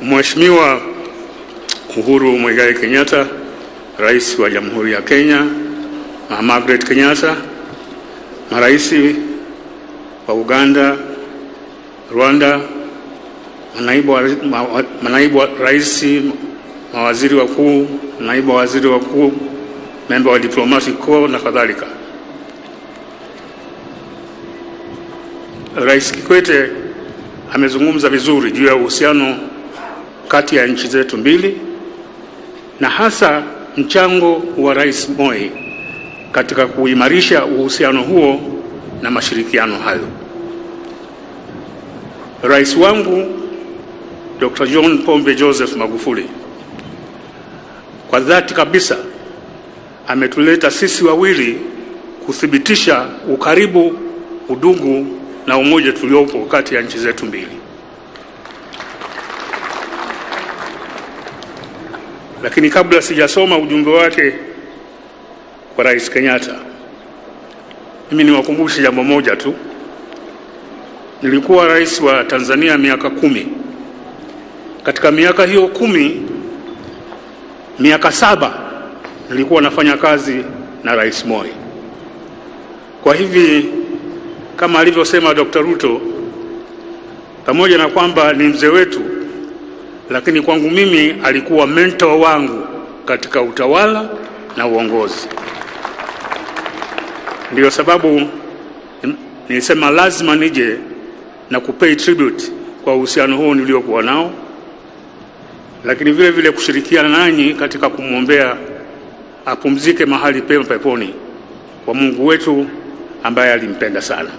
Mheshimiwa Uhuru Muigai Kenyatta, Rais wa Jamhuri ya Kenya, na Margaret Kenyatta, maraisi wa Uganda, Rwanda, manaibu wa rais, mawaziri wakuu, naibu waziri wakuu, member wa diplomatic corps na kadhalika. Rais Kikwete amezungumza vizuri juu ya uhusiano kati ya nchi zetu mbili na hasa mchango wa Rais Moi katika kuimarisha uhusiano huo na mashirikiano hayo. Rais wangu Dr. John Pombe Joseph Magufuli kwa dhati kabisa ametuleta sisi wawili kuthibitisha ukaribu, udugu na umoja tuliopo kati ya nchi zetu mbili. Lakini kabla sijasoma ujumbe wake kwa Rais Kenyatta, mimi niwakumbushe jambo moja tu. Nilikuwa rais wa Tanzania miaka 10. Katika miaka hiyo 10, miaka 7 nilikuwa nafanya kazi na Rais Moi. Kwa hivi kama alivyosema Dr. Ruto, pamoja na kwamba ni mzee wetu, lakini kwangu mimi alikuwa mentor wangu katika utawala na uongozi. Ndio sababu nilisema lazima nije na kupay tribute kwa uhusiano huo niliokuwa nao, lakini vile vile kushirikiana nanyi katika kumwombea apumzike mahali pema peponi kwa Mungu wetu ambaye alimpenda sana.